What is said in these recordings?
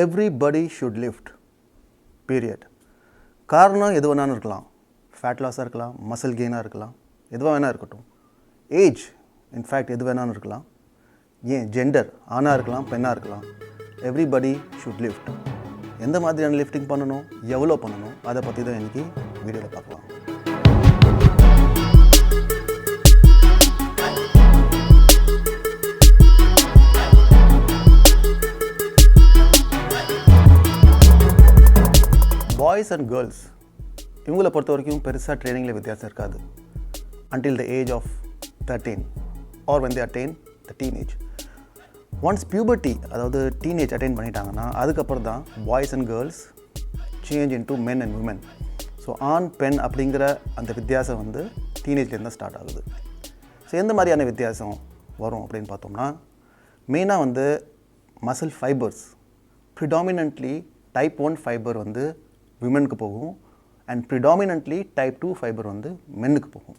Everybody should lift period. காரணம் எது வேணாலும் இருக்கலாம். ஃபேட் லாஸாக இருக்கலாம், மசில் கெயினாக இருக்கலாம், எதுவாக வேணால் இருக்கட்டும். ஏஜ் இன்ஃபேக்ட் எது வேணாலும் இருக்கலாம். ஏன் ஜெண்டர் ஆணாக இருக்கலாம், பெண்ணாக இருக்கலாம். Everybody should lift. எந்த மாதிரியான லிஃப்டிங் பண்ணணும், எவ்வளோ பண்ணணும், அதை பற்றி தான் இன்றைக்கி வீடியோவில் பார்க்கலாம். பாய்ஸ் அண்ட் கேர்ள்ஸ் இவங்களை பொறுத்த வரைக்கும் பெருசாக ட்ரைனிங்கில் வித்தியாசம் இருக்காது until the age of 13 or when they attain the teenage. Once puberty அதாவது டீனேஜ் அட்டைன் பண்ணிட்டாங்கன்னா அதுக்கப்புறம் தான் boys and girls change into men and women. So ஆண் பெண் அப்படிங்கிற அந்த வித்தியாசம் வந்து டீனேஜ்லேருந்து தான் ஸ்டார்ட் ஆகுது. ஸோ எந்த மாதிரியான வித்தியாசம் வரும் அப்படின்னு பார்த்தோம்னா மெயினாக வந்து muscle fibres predominantly type 1 fibre வந்து விமனுக்கு போகும் அண்ட் ப்ரிடாமினன்ட்லி டைப் 2 ஃபைபர் வந்து மென்னுக்கு போகும்.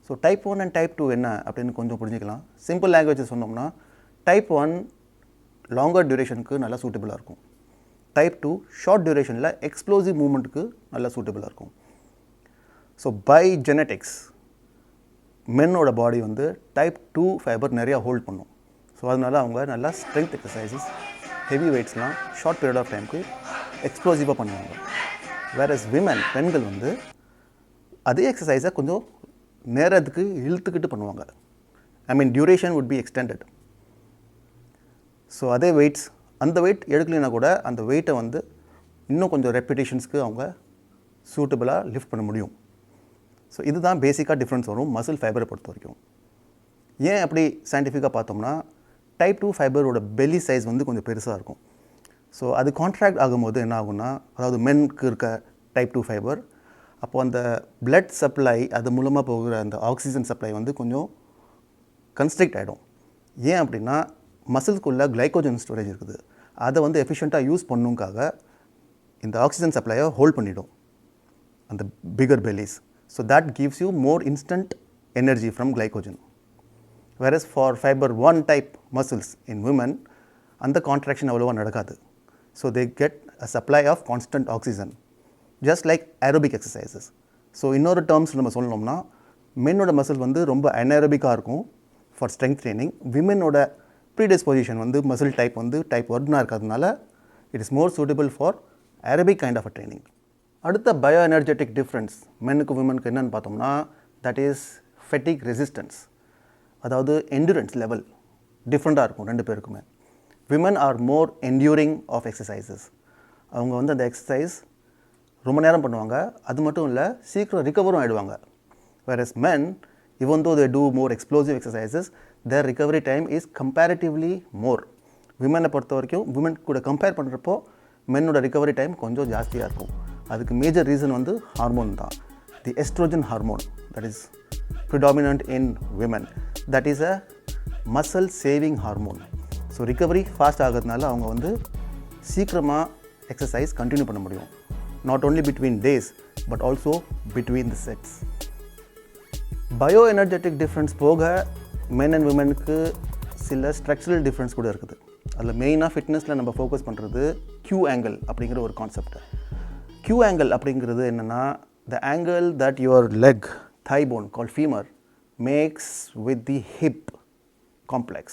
ஸோ டைப் 1 அண்ட் டைப் 2 என்ன அப்படின்னு கொஞ்சம் புரிஞ்சிக்கலாம். சிம்பிள் லாங்குவேஜ் சொன்னோம்னா டைப் 1 லாங்கர் டியூரேஷனுக்கு நல்லா சூட்டபிளாக இருக்கும். டைப் 2 ஷார்ட் டியூரேஷனில் எக்ஸ்ப்ளோசிவ் மூமெண்ட்டுக்கு நல்லா சூட்டபிளாக இருக்கும். ஸோ பை ஜெனட்டிக்ஸ் மென்னோட பாடி வந்து டைப் 2 ஃபைபர் நிறையா ஹோல்ட் பண்ணும். ஸோ அதனால் அவங்க நல்லா ஸ்ட்ரென்த் எக்ஸசைசஸ் ஹெவி வெயிட்ஸ்லாம் ஷார்ட் பீரியட் ஆஃப் டைமுக்கு எக்ஸ்ப்ளோசிவாக பண்ணுவாங்க. வேறஸ் விமன் பெண்கள் வந்து அதே எக்ஸசைஸை கொஞ்சம் நேரத்துக்கு இழுத்துக்கிட்டு பண்ணுவாங்க. I mean duration would be extended. So அதே வெயிட்ஸ் அந்த வெயிட் எடுக்கலைன்னா கூட அந்த வெயிட்டை வந்து இன்னும் கொஞ்சம் ரெப்பிட்டேஷன்ஸ்க்கு அவங்க சூட்டபிளாக லிஃப்ட் பண்ண முடியும். ஸோ இதுதான் பேசிக்காக டிஃப்ரென்ஸ் வரும் மசில் ஃபைபரை பொறுத்த வரைக்கும். ஏன் அப்படி சயின்டிஃபிக்காக பார்த்தோம்னா டைப் 2 ஃபைபரோட பெல்லி சைஸ் வந்து கொஞ்சம் பெருசாக இருக்கும். ஸோ அது கான்ட்ராக்ட் ஆகும்போது என்ன ஆகும்னா அதாவது மென்க்கு இருக்க டைப் 2 ஃபைபர் அப்போது அந்த பிளட் சப்ளை அது மூலமாக போகிற அந்த ஆக்சிஜன் சப்ளை வந்து கொஞ்சம் கன்ஸ்ட்ரிக்ட் ஆகிடும். ஏன் அப்படின்னா மசில்குள்ளே கிளைக்கோஜன் ஸ்டோரேஜ் இருக்குது. அதை வந்து எஃபிஷியண்ட்டாக யூஸ் பண்ணுங்காக இந்த ஆக்சிஜன் சப்ளையை ஹோல்ட் பண்ணிவிடும் அந்த பிகர் பெல்லிஸ். So that gives you more instant energy from glycogen. whereas for fiber 1 type muscles in women அந்த கான்ட்ராக்ஷன் அவ்வளோவா நடக்காது. So they get a supply of constant oxygen just like aerobic exercises. So இன்னொரு terms நம்ம சொல்லணும்னா மென்னோட muscle வந்து ரொம்ப அனேரோபிக்காக இருக்கும் ஃபார் ஸ்ட்ரென்த் ட்ரைனிங். விமெனோட ப்ரீடிஸ்பொசிஷன் வந்து மசில் டைப் வந்து டைப் 1 இருக்கிறதுனால it is more suitable for aerobic kind of a training. அடுத்த பயோ எனர்ஜெட்டிக் டிஃப்ரென்ஸ் மென்னுக்கு விமனுக்கு என்னென்னு பார்த்தோம்னா தட் இஸ் ஃபெட்டிக் ரெசிஸ்டன்ஸ். அதாவது என்டூரன்ஸ் லெவல் டிஃப்ரெண்ட்டாக இருக்கும் ரெண்டு பேருக்குமே. Women are more enduring of exercises. அவங்க வந்து அந்த எக்ஸசைஸ் ரொம்ப நேரம் பண்ணுவாங்க. அது மட்டும் இல்லை சீக்கிரம் ரிகவரும் ஆகிடுவாங்க. Whereas men even though they do more explosive exercises their recovery time is comparatively more. விமனை பொறுத்த வரைக்கும் விமன் கூட கம்பேர் பண்ணுறப்போ மென்னோட ரிகவரி டைம் கொஞ்சம் ஜாஸ்தியாக இருக்கும். அதுக்கு மேஜர் ரீசன் வந்து ஹார்மோன் தான். The oestrogen hormone that is predominant in women. That is a muscle saving hormone. So recovery fast ஆகிறதுனால அவங்க வந்து சீக்கிரமாக எக்ஸசைஸ் கண்டினியூ பண்ண முடியும். Not only between days but also between the sets. Bio energetic difference போக men and விமனுக்கு சில structural difference கூட இருக்குது. அதில் மெயினாக ஃபிட்னஸில் நம்ம ஃபோக்கஸ் பண்ணுறது Q ஆங்கிள் அப்படிங்கிற ஒரு கான்செப்ட். Q ஆங்கிள் அப்படிங்கிறது என்னென்னா த angle that your leg thigh bone called femur makes with the hip complex.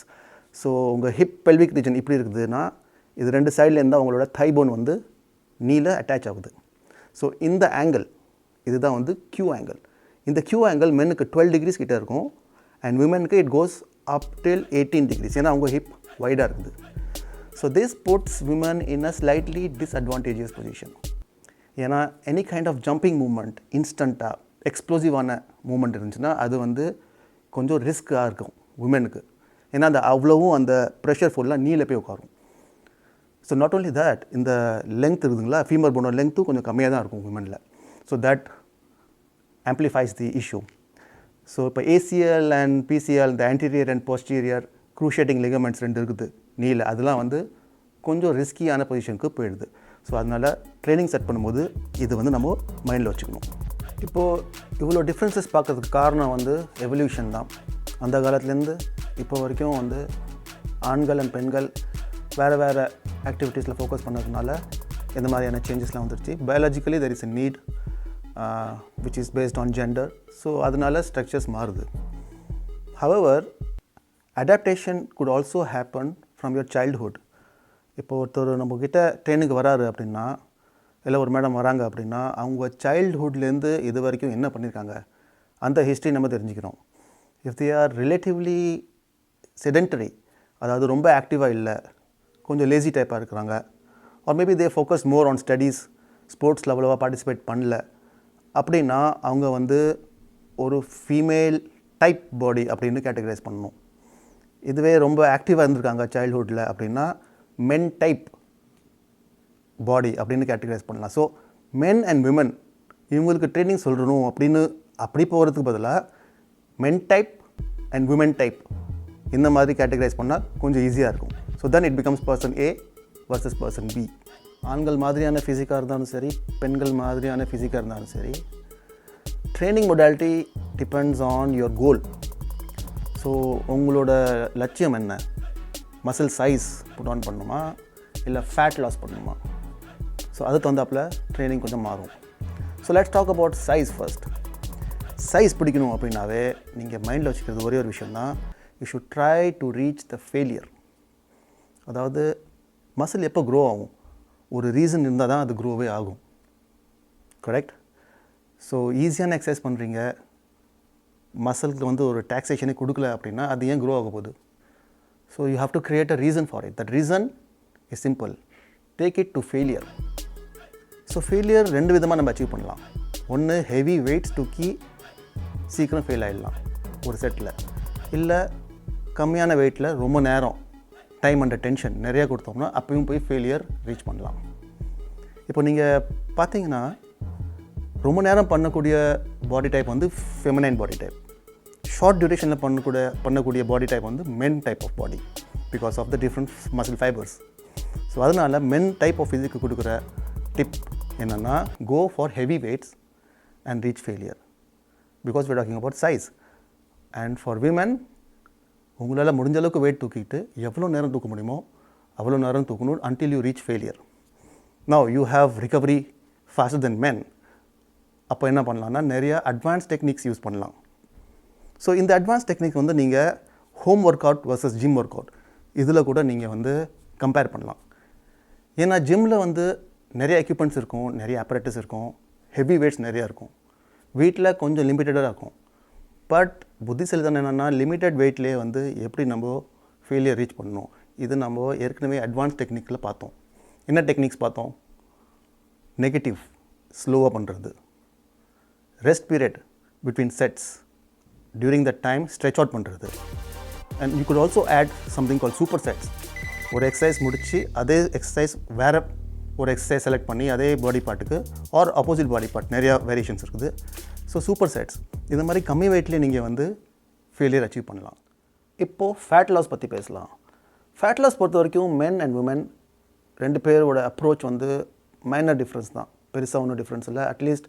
So உங்கள் ஹிப் பெல்விக் ரீஜன் இப்படி இருக்குதுன்னா இது ரெண்டு சைட்லேருந்து அவங்களோட thigh bone வந்து நீல அட்டாச் ஆகுது. ஸோ இந்த ஆங்கிள் இதுதான் வந்து Q ஆங்கிள். இந்த Q ஆங்கிள் மென்னுக்கு 12 டிகிரிஸ் கிட்டே இருக்கும் அண்ட் விமெனுக்கு it goes up till 18 degrees. ஏன்னா அவங்க ஹிப் வைடாக இருக்குது. So this puts women in a slightly disadvantageous position. ஏன்னா any kind of jumping moment இன்ஸ்டண்ட்டாக எக்ஸ்ப்ளோசிவான மூமெண்ட் இருந்துச்சுன்னா அது வந்து கொஞ்சம் ரிஸ்க்காக இருக்கும் விமெனுக்கு. ஏன்னா அந்த அவ்வளவும் அந்த ப்ரெஷர் ஃபுல்லாக நீல போய் உட்காரும். ஸோ நாட் ஓன்லி தட் இந்த லென்த் இருக்குதுங்களா ஃபீமர் போனோட லென்த்தும் கொஞ்சம் கம்மியாக தான் இருக்கும் விமனில். So that amplifies the issue. So இப்போ ACL அண்ட் PCL இந்த anterior and posterior cruciate ligaments ரெண்டு இருக்குது நீல, அதெல்லாம் வந்து கொஞ்சம் ரிஸ்கியான பொசிஷனுக்கு போயிடுது. ஸோ அதனால் ட்ரைனிங் செட் பண்ணும்போது இது வந்து நம்ம மைண்டில் வச்சுக்கணும். இப்போது இவ்வளோ டிஃப்ரென்சஸ் பார்க்குறதுக்கு காரணம் வந்து எவல்யூஷன் தான். அந்த காலத்துலேருந்து இப்போ வரைக்கும் வந்து ஆண்கள் அண்ட் பெண்கள் வேறு ஆக்டிவிட்டீஸில் ஃபோக்கஸ் பண்ணதுனால இந்த மாதிரியான சேஞ்சஸ்லாம் வந்துருச்சு. Biologically there is a need which is based on gender. So அதனால ஸ்ட்ரக்சர்ஸ் மாறுது. However, adaptation could also happen from your childhood. இப்போ ஒருத்தர் நம்மக்கிட்ட ட்ரெயினுக்கு வராரு அப்படின்னா, இல்லை ஒரு மேடம் வராங்க அப்படின்னா, அவங்க சைல்ட்ஹுட்லேருந்து இது வரைக்கும் என்ன பண்ணியிருக்காங்க அந்த ஹிஸ்ட்ரி நம்ம தெரிஞ்சுக்கிறோம். If they are relatively sedentary, அதாவது ரொம்ப ஆக்டிவாக இல்லை, கொஞ்சம் லேசி டைப்பாக இருக்கிறாங்க, or maybe they focus more on studies, ஸ்போர்ட்ஸில் அவ்வளோவா பார்ட்டிசிபேட் பண்ணல அப்படின்னா அவங்க வந்து ஒரு ஃபீமேல் டைப் பாடி அப்படின்னு கேட்டகரைஸ் பண்ணணும். இதுவே ரொம்ப ஆக்டிவாக இருந்திருக்காங்க சைல்ட்ஹுட்டில் அப்படின்னா மென் டைப் பாடி அப்படின்னு கேட்டகரைஸ் பண்ணலாம். ஸோ மென் அண்ட் விமன் இவங்களுக்கு ட்ரைனிங் சொல்லணும் அப்படின்னு அப்படி போகிறதுக்கு பதிலாக men type and women type இந்த மாதிரி கேட்டகரைஸ் பண்ணால் கொஞ்சம் ஈஸியாக இருக்கும். So then it becomes person A versus person B. ஆண்கள் மாதிரியான ஃபிசிக்காக இருந்தாலும் சரி, பெண்கள் மாதிரியான ஃபிசிக்காக இருந்தாலும் சரி, training modality depends on your goal. So உங்களோட லட்சியம் என்ன? மசில் சைஸ் புட் ஆன் பண்ணணுமா, இல்லை ஃபேட் லாஸ் பண்ணணுமா? ஸோ அது தகுந்தாப்பில் ட்ரைனிங் கொஞ்சம் மாறும். So let's talk about size first. Size பிடிக்கணும் அப்படின்னாவே நீங்கள் மைண்டில் வச்சுக்கிறது ஒரே ஒரு விஷயம் தான், you should try to reach the failure. அதாவது மசில் எப்போ க்ரோ ஆகும்? ஒரு ரீசன் இருந்தால் தான் அது க்ரோவே ஆகும். கரெக்ட்? ஸோ ஈஸியான எக்ஸசைஸ் பண்ணுறீங்க, மசிலுக்கு வந்து ஒரு டாக்ஸேஷனே கொடுக்கல அப்படின்னா அது ஏன் க்ரோ ஆக போகுது? So you have to create a reason for it. That reason is simple, take it to failure. So failure ரெண்டு விதமாக நம்ம அச்சீவ் பண்ணலாம். ஒன்று, ஹெவி வெயிட்ஸ் தூக்கி சீக்கிரம் ஃபெயில் ஆகிடலாம் ஒரு செட்டில், இல்லை கம்மியான வெயிட்டில் ரொம்ப நேரம் டைம் அண்ட் டென்ஷன் நிறையா கொடுத்தோம்னா அப்பயும் போய் ஃபெயிலியர் ரீச் பண்ணலாம். இப்போ நீங்கள் பார்த்தீங்கன்னா ரொம்ப நேரம் பண்ணக்கூடிய பாடி டைப் வந்து ஃபெமினைன் பாடி டைப், ஷார்ட் டியூரேஷனில் பண்ணக்கூடிய பாடி டைப் வந்து men type of body, because of the different muscle fibres. So அதனால் மென் டைப் ஆஃப் ஃபிசிக்கு கொடுக்குற டிப் என்னென்னா, go for heavy weights and reach failure, because we are talking about size. And for women, உங்களால் முடிஞ்ச அளவுக்கு wait தூக்கிட்டு எவ்வளோ நேரம் தூக்க முடியுமோ அவ்வளோ நேரம் தூக்கணும் until you reach failure. Now you have recovery faster than men. அப்போ என்ன பண்ணலான்னா நிறையா அட்வான்ஸ் டெக்னிக்ஸ் யூஸ் பண்ணலாம். ஸோ இந்த அட்வான்ஸ் டெக்னிக் வந்து நீங்கள் home workout versus gym workout இதில் கூட நீங்கள் வந்து கம்பேர் பண்ணலாம். ஏன்னா ஜிம்மில் வந்து நிறைய எக்யூப்மெண்ட்ஸ் இருக்கும், நிறைய அப்பரேட்டஸ் இருக்கும், ஹெவி வெயிட்ஸ் நிறையா இருக்கும், வீட்டில் கொஞ்சம் லிமிட்டடாக இருக்கும். பட் புத்திசாலித்தனம் என்னென்னா லிமிட்டட் வெயிட்லேயே வந்து எப்படி நம்ம ஃபெயிலியர் ரீச் பண்ணணும், இது நம்ம ஏற்கனவே அட்வான்ஸ் டெக்னிக்கில் பார்த்தோம். என்ன டெக்னிக்ஸ் பார்த்தோம்? நெகட்டிவ் ஸ்லோவாக பண்ணுறது, rest period between sets, during the time stretch out பண்ணுறது, and you could also add something call super sets. ஒரு எக்ஸசைஸ் முடித்து அதே எக்ஸசைஸ் வேறு ஒரு எக்ஸசைஸ் செலக்ட் பண்ணி அதே பாடி பார்ட்டுக்கு ஆர் ஆப்போசிட் பாடி பார்ட் நிறையா வேரியேஷன்ஸ் இருக்குது. ஸோ சூப்பர் செட்ஸ் இந்த மாதிரி கம்மி வெயிட்லேயே நீங்கள் வந்து ஃபெயிலியர் அச்சீவ் பண்ணலாம். இப்போது ஃபேட் லாஸ் பற்றி பேசலாம். ஃபேட் லாஸ் பொறுத்த வரைக்கும் மென் அண்ட் உமன் ரெண்டு பேரோட அப்ரோச் வந்து மைனர் டிஃப்ரென்ஸ் தான், பெருசாக ஒன்றும் டிஃப்ரென்ஸ் இல்லை. அட்லீஸ்ட்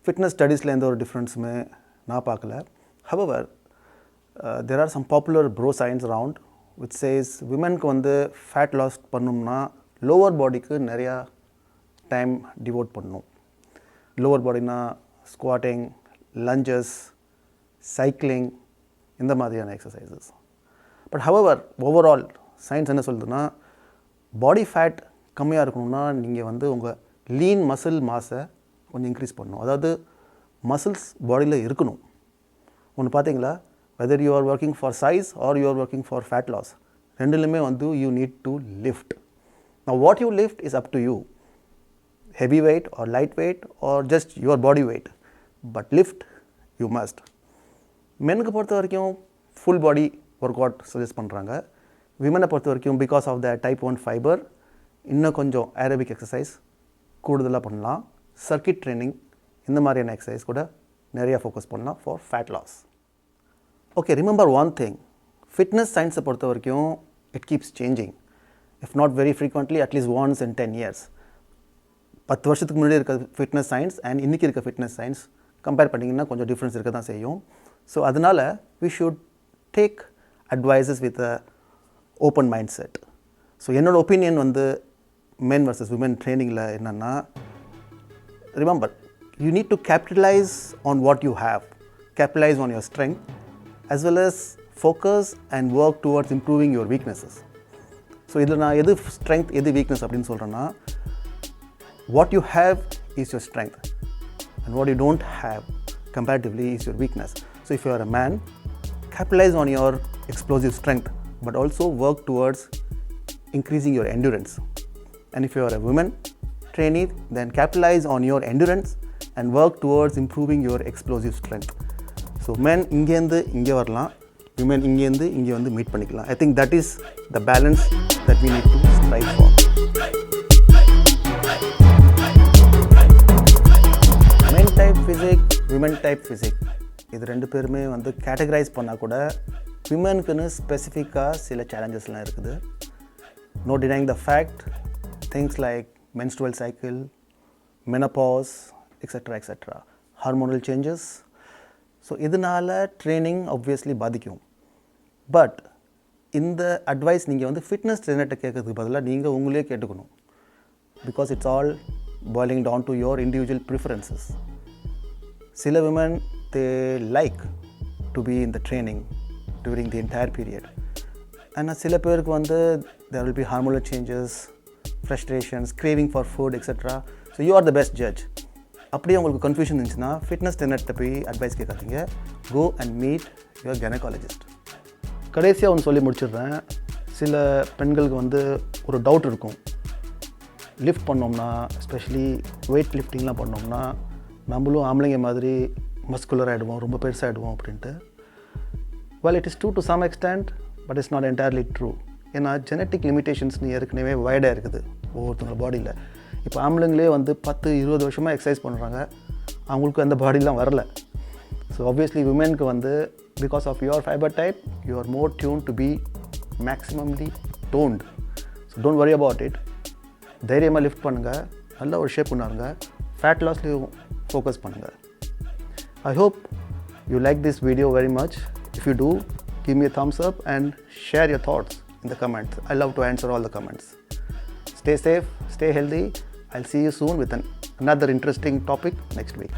ஃபிட்னஸ் ஸ்டடீஸில் எந்த ஒரு டிஃப்ரென்ஸுமே நான் பார்க்கல. However there are some popular bro science around which says விமென்க்கு வந்து ஃபேட் லாஸ் பண்ணணும்னா லோவர் பாடிக்கு நிறையா டைம் டிவோட் பண்ணணும். லோவர் பாடினா ஸ்குவாட்டிங், லஞ்சஸ், சைக்கிளிங், இந்த மாதிரியான exercises. But however overall science என்ன சொல்லுதுன்னா, பாடி ஃபேட் கம்மியாக இருக்கணும்னா நீங்கள் வந்து உங்கள் லீன் மசில் மாஸை கொஞ்சம் இன்க்ரீஸ் பண்ணணும். அதாவது மசில்ஸ் பாடியில் இருக்கணும். ஒன்று பார்த்தீங்களா, whether you are working for size or you are working for fat loss, ரெண்டுலுமே வந்து you need to lift. Now what you lift is up to you, heavy weight or light weight or just your body weight, but lift you must. மென்னுக்கு பொறுத்த வரைக்கும் full body workout suggest பண்ணுறாங்க. விமனை பொறுத்த வரைக்கும் because of the type 1 fibre இன்னும் கொஞ்சம் aerobic exercise கூடுதலாக பண்ணலாம். சர்க்கிட் ட்ரைனிங் இந்த மாதிரியான எக்ஸசைஸ் கூட நிறையா ஃபோக்கஸ் பண்ணலாம் for fat loss. Okay, remember one thing, fitness சயின்ஸை பொறுத்த வரைக்கும் it keeps changing. If not very frequently at least once in 10 years. 10 வருஷத்துக்கு முன்னாடி இருக்க ஃபிட்னஸ் சயின்ஸ் அண்ட் இன்றைக்கி இருக்க ஃபிட்னஸ் சயின்ஸ் கம்பேர் பண்ணிங்கன்னா கொஞ்சம் டிஃப்ரென்ஸ் இருக்க தான் செய்யும். ஸோ அதனால் we should take advices with a open mind set. So என்னோட ஒப்பீனியன் வந்து men versus women ட்ரைனிங்கில் என்னென்னா, remember, you need to capitalize on what you have, capitalize on your strength, as well as focus and work towards improving your weaknesses. So இதில் நான் எது strength எது weakness அப்படின்னு சொல்கிறேன்னா, what you have is your strength and what you don't have comparatively is your weakness. So if you are a man, capitalize on your explosive strength but also work towards increasing your endurance. And if you are a woman trainee, then capitalize on your endurance and work towards improving your explosive strength. So men இங்கேருந்து இங்கே வரலாம், women இங்கேருந்து இங்கே வந்து meet பண்ணிக்கலாம். I think that is the balance that we need to strive for. Men type physique, women type physique, இது ரெண்டு பேருமே வந்து கேட்டகரைஸ் பண்ணால் கூட விமனுக்குன்னு ஸ்பெசிஃபிக்காக சில சேலஞ்சஸ்லாம் இருக்குது. No denying the fact, things like menstrual cycle, menopause, etc., etc., hormonal changes. So இதனால் ட்ரைனிங் ஆப்வியஸ்லி பாதிக்கும். பட் இந்த அட்வைஸ் நீங்கள் வந்து ஃபிட்னஸ் ட்ரெயினர்கிட்ட கேட்கறதுக்கு பதிலாக நீங்கள் உங்களே கேட்டுக்கணும். Because it's all boiling down to your individual preferences. சில women they like to be in the training during the entire period. ஆனால் சில பேருக்கு வந்து there will be hormonal changes, frustrations, craving for food, etc. So you are the best judge. அப்படியே உங்களுக்கு confusion இருந்துச்சுன்னா fitness ட்ரெயினர்கிட்ட போய் advice கேட்காதீங்க. Go and meet your gynaecologist. கடைசியாக ஒன்று சொல்லி முடிச்சிடுறேன். சில பெண்களுக்கு வந்து ஒரு டவுட் இருக்கும். லிஃப்ட் பண்ணோம்னா, எஸ்பெஷலி வெயிட் லிஃப்டிங்லாம் பண்ணோம்னா நம்மளும் ஆம்பளைங்க மாதிரி மஸ்குலர் ஆகிடுவோம், ரொம்ப பெருசாகிடுவோம் அப்படின்ட்டு. Well, it is true to some extent, but it's not entirely true. ஏன்னா ஜெனட்டிக் லிமிட்டேஷன்ஸ்னு ஏற்கனவே வைடாக இருக்குது ஒவ்வொருத்தவங்க பாடியில். இப்போ ஆம்பளைங்களே வந்து 10-20 வருஷமாக எக்ஸசைஸ் பண்ணுறாங்க, அவங்களுக்கு அந்த பாடிலாம் வரல. ஸோ ஆப்வியஸ்லி விமெனுக்கு வந்து because of your fibre type you are more tune to be maximumly toned. So don't worry about it. தைரியமாக லிஃப்ட் பண்ணுங்கள், நல்ல ஒரு ஷேப் பண்ணாருங்க, ஃபேட் லாஸ்லேயும் ஃபோக்கஸ் பண்ணுங்கள். I hope you like this video very much. If you do, give me a thumbs up and share your thoughts in the comments. I love to answer all the comments. Stay safe, stay healthy. I'll see you soon with another interesting topic next week.